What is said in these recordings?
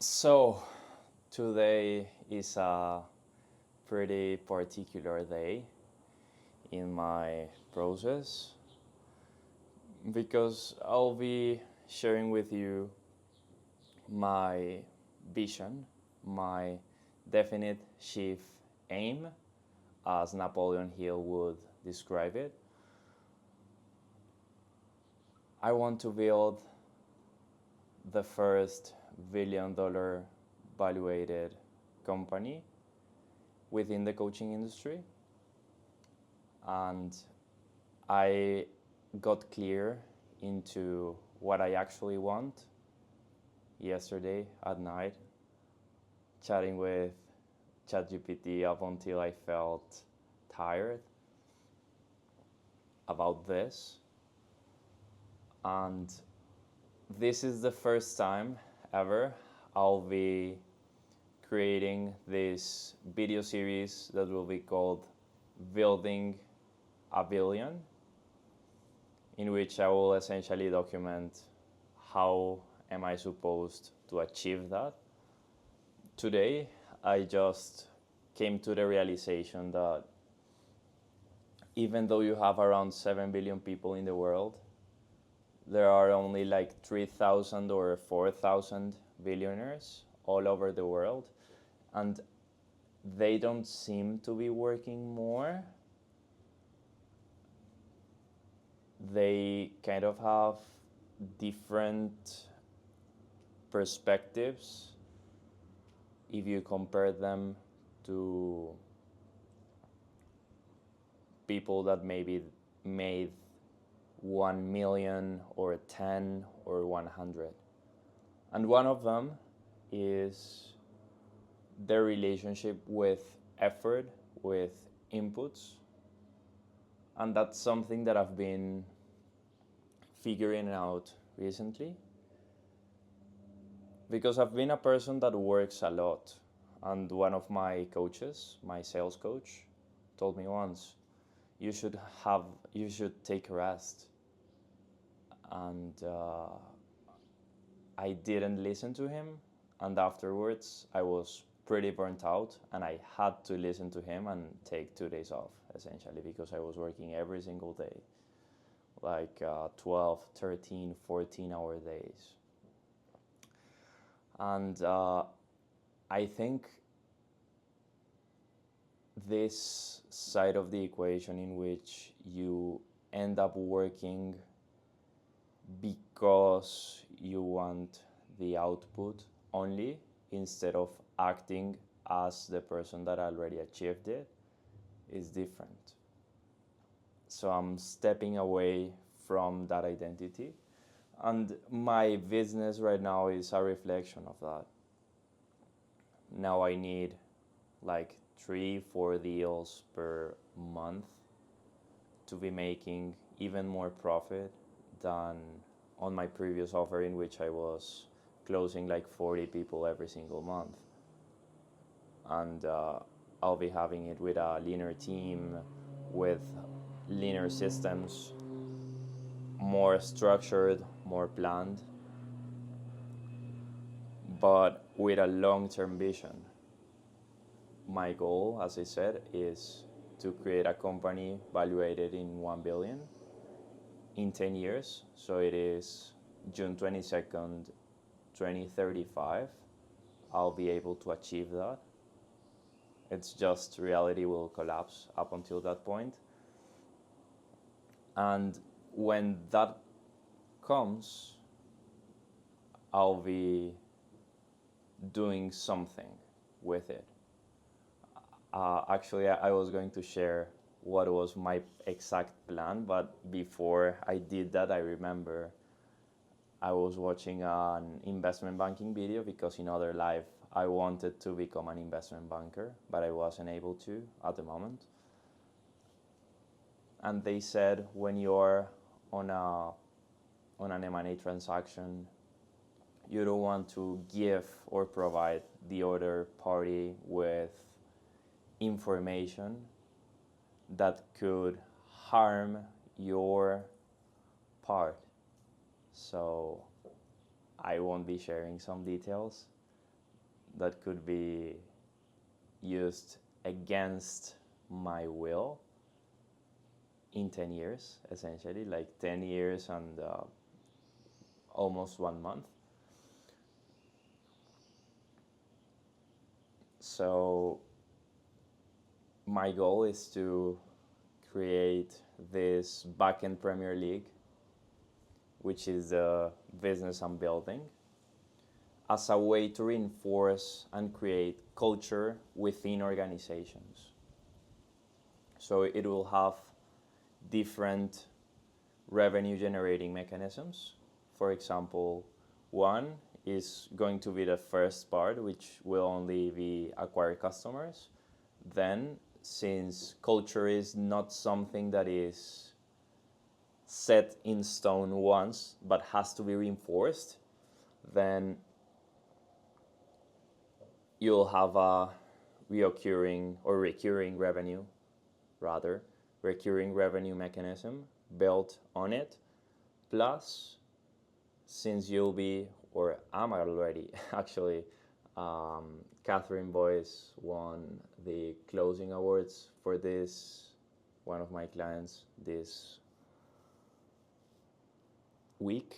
So, today is a pretty particular day in my process because I'll be sharing with you my vision, my definite chief aim, as Napoleon Hill would describe it. I want to build the first $1 billion valuated company within the coaching industry, and I got clear into what I actually want yesterday at night, chatting with ChatGPT up until I felt tired about this. And this is the first time ever I'll be creating this video series that will be called Building a Billion, in which I will essentially document how am I supposed to achieve that. Today, I just came to the realization that even though you have around 7 billion people in the world, there are only like 3,000 or 4,000 billionaires all over the world, and they don't seem to be working more. They kind of have different perspectives if you compare them to people that maybe made 1 million or 10 or 100. And one of them is their relationship with effort, with inputs. And that's something that I've been figuring out recently, because I've been a person that works a lot. And one of my coaches, my sales coach, told me once, you should take a rest. And I didn't listen to him, and afterwards I was pretty burnt out, and I had to listen to him and take 2 days off, essentially, because I was working every single day, like 12, 13, 14-hour days. And I think this side of the equation, in which you end up working because you want the output only, instead of acting as the person that already achieved it, is different. So I'm stepping away from that identity, and my business right now is a reflection of that. Now I need like 3-4 deals per month to be making even more profit than on my previous offer, in which I was closing like 40 people every single month. And I'll be having it with a leaner team, with leaner systems, more structured, more planned, but with a long-term vision. My goal, as I said, is to create a company valuated in 1 billion in 10 years. So it is June 22nd, 2035. I'll be able to achieve that. It's just reality will collapse up until that point. And when that comes, I'll be doing something with it. Actually, I was going to share what was my exact plan, but before I did that, I remember I was watching an investment banking video, because in other life I wanted to become an investment banker, but I wasn't able to at the moment. And they said, when you're on an M&A transaction, you don't want to give or provide the other party with information that could harm your part. So I won't be sharing some details, that could be used against my will in 10 years, essentially, like 10 years and almost 1 month. So my goal is to create this Backend Premier League, which is the business I'm building, as a way to reinforce and create culture within organizations. So it will have different revenue generating mechanisms. For example, one is going to be the first part, which will only be acquire customers. Then, since culture is not something that is set in stone once, but has to be reinforced, then you'll have a recurring revenue mechanism built on it. Plus, since you'll be, or I'm already actually, Catherine Boyce won the closing awards for this, one of my clients, this week,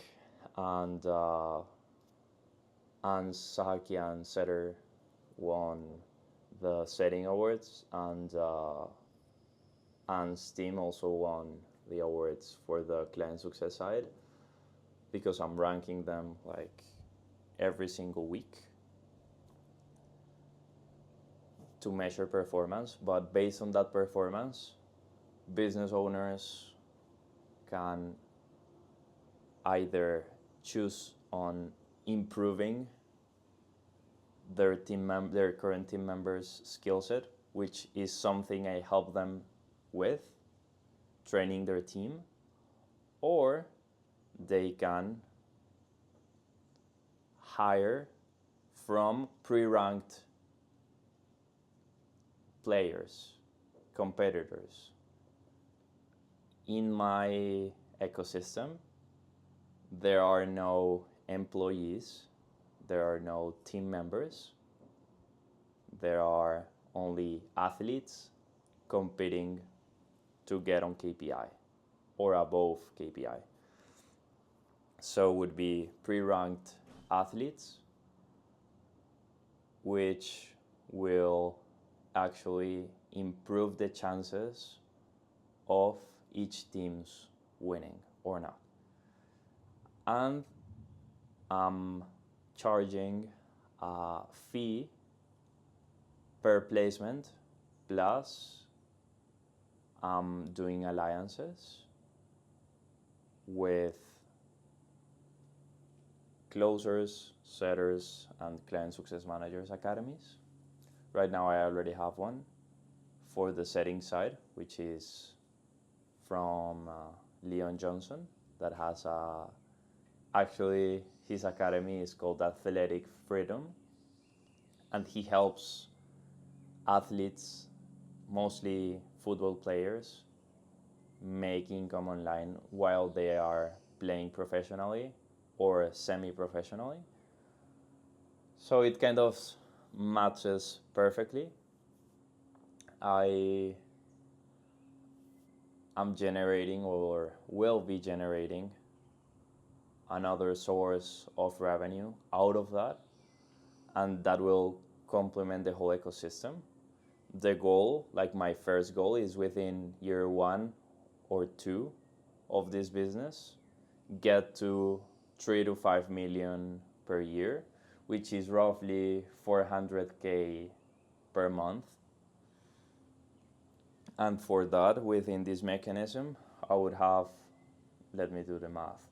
and Sahakian Setter won the setting awards, and Steam also won the awards for the client success side, because I'm ranking them like every single week to measure performance. But based on that performance, business owners can either choose on improving their current team members' skill set, which is something I help them with, training their team, or they can hire from pre-ranked players, competitors. In my ecosystem, there are no employees, there are no team members, there are only athletes competing to get on KPI or above KPI. So would be pre-ranked athletes, which will actually improve the chances of each team's winning or not. And I'm charging a fee per placement, plus I'm doing alliances with closers, setters, and client success managers academies. Right now I already have one for the setting side, which is from Leon Johnson, that has actually his academy is called Athletic Freedom, and he helps athletes, mostly football players, make income online while they are playing professionally or semi-professionally. So it kind of matches perfectly. I am generating, or will be generating, another source of revenue out of that, and that will complement the whole ecosystem. The goal, like my first goal, is within year 1 or 2 of this business, get to 3 to 5 million per year, which is roughly 400K per month. And for that, within this mechanism, I would have, let me do the math.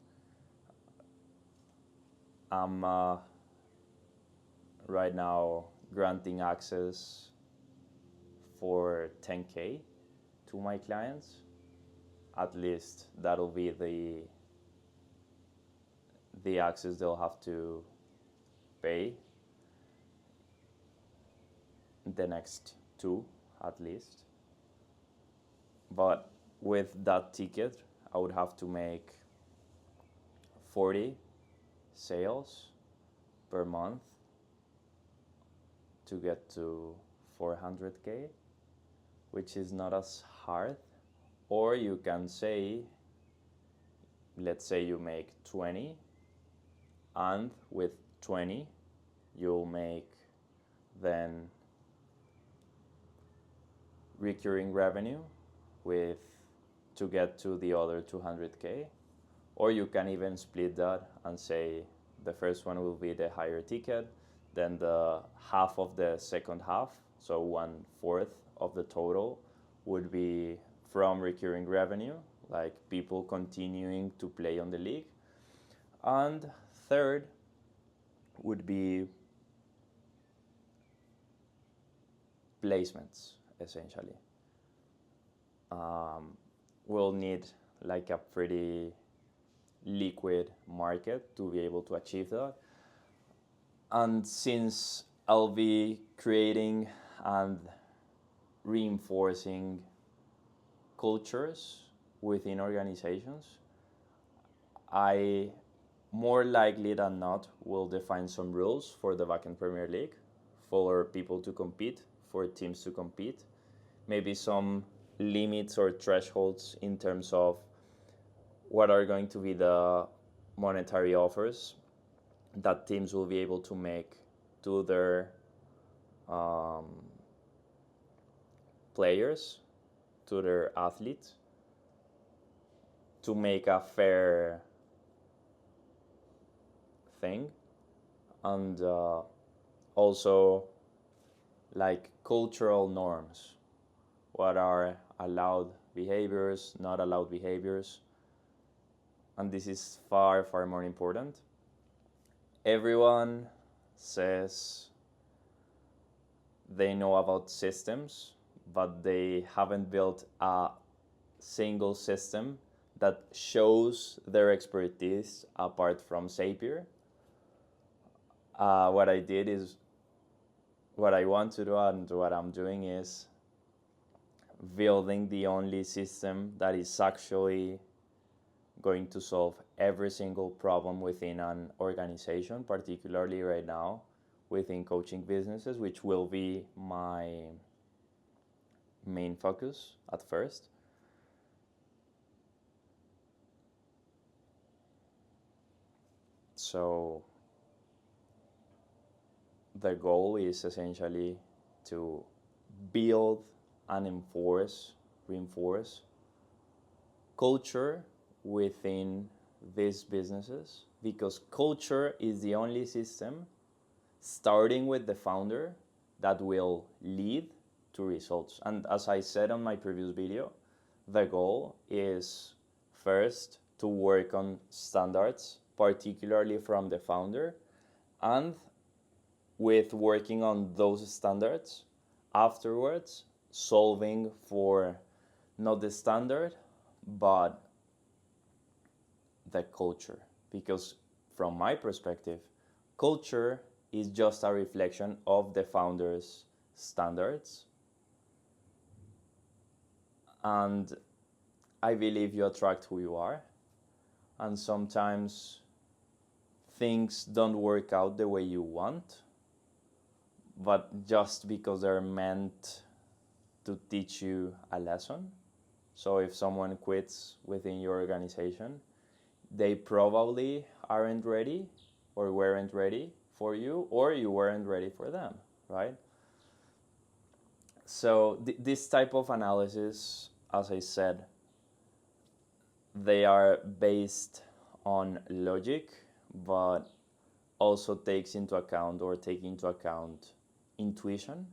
I'm right now granting access for 10K to my clients. At least that'll be the access they'll have to pay the next 2 at least. But with that ticket, I would have to make 40 sales per month to get to 400K, which is not as hard. Or you can say, let's say you make 20, and with 20 you'll make then recurring revenue with to get to the other 200K. Or you can even split that and say the first one will be the higher ticket, then the half of the second half, so 1/4 of the total, would be from recurring revenue, like people continuing to play on the league. And third would be placements, essentially. We'll need like a pretty liquid market to be able to achieve that. And since I'll be creating and reinforcing cultures within organizations, I more likely than not will define some rules for the Backend Premier League for people to compete, for teams to compete, maybe some limits or thresholds in terms of what are going to be the monetary offers that teams will be able to make to their players, to their athletes, to make a fair thing. And also like cultural norms, what are allowed behaviors, not allowed behaviors. And this is far, far more important. Everyone says they know about systems, but they haven't built a single system that shows their expertise apart from Zapier. What I did is, what I want to do and what I'm doing is building the only system that is actually going to solve every single problem within an organization, particularly right now within coaching businesses, which will be my main focus at first. So the goal is essentially to build and reinforce culture within these businesses, because culture is the only system, starting with the founder, that will lead to results. And as I said on my previous video, the goal is first to work on standards, particularly from the founder, and with working on those standards, afterwards solving for not the standard but the culture. Because from my perspective, culture is just a reflection of the founder's standards, and I believe you attract who you are, and sometimes things don't work out the way you want, but just because they're meant to teach you a lesson. So if someone quits within your organization, they probably aren't ready or weren't ready for you, or you weren't ready for them, right? So this type of analysis, as I said, they are based on logic, but also take into account intuition,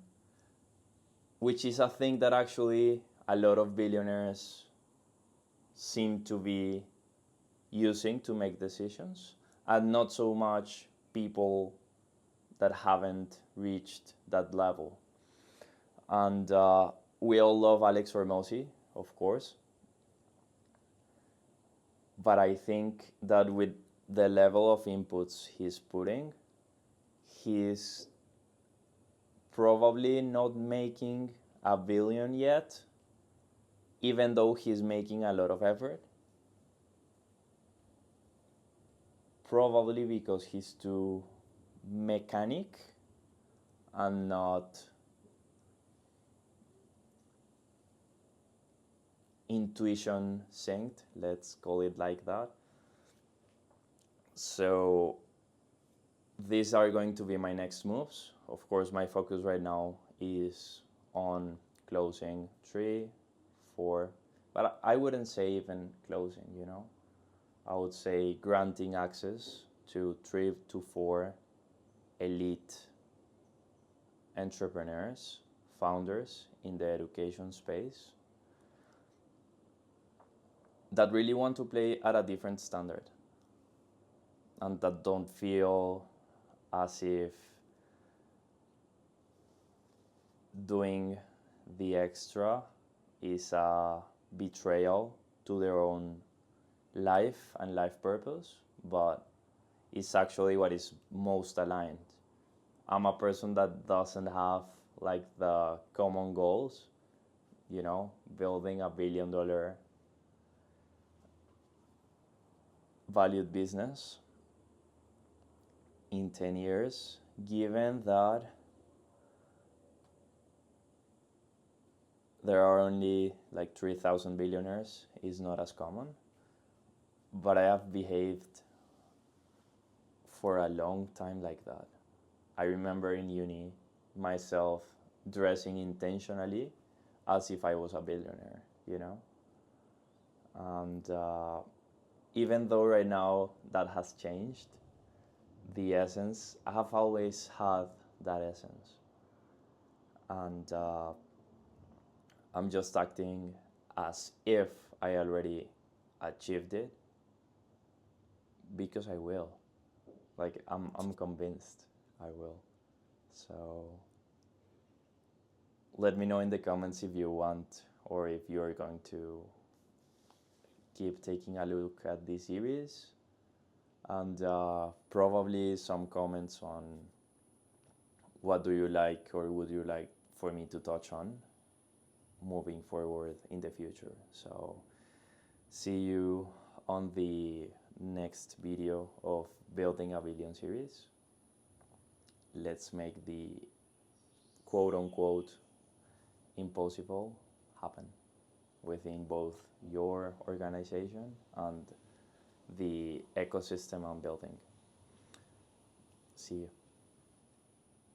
which is a thing that actually a lot of billionaires seem to be using to make decisions, and not so much people that haven't reached that level. And we all love Alex Hormozi, of course, but I think that with the level of inputs he's putting, he's probably not making a billion yet, even though he's making a lot of effort. Probably because he's too mechanic and not intuition synced, let's call it like that. So these are going to be my next moves. Of course, my focus right now is on closing 3, 4, but I wouldn't say even closing, you know. I would say granting access to 3 to 4 elite entrepreneurs, founders in the education space that really want to play at a different standard and that don't feel as if doing the extra is a betrayal to their own life and life purpose, but it's actually what is most aligned. I'm a person that doesn't have like the common goals, you know, building a $1 billion valued business in 10 years, given that there are only like 3,000 billionaires, is not as common. But I have behaved for a long time like that. I remember in uni myself dressing intentionally as if I was a billionaire, you know? And even though right now that has changed, the essence, I have always had that essence. And I'm just acting as if I already achieved it because I will. Like, I'm convinced I will. So let me know in the comments if you want or if you're going to keep taking a look at this series, and probably some comments on what do you like or would you like for me to touch on moving forward in the future. So see you on the next video of Building a Billion series. Let's make the quote unquote impossible happen within both your organization and the ecosystem I'm building. See you.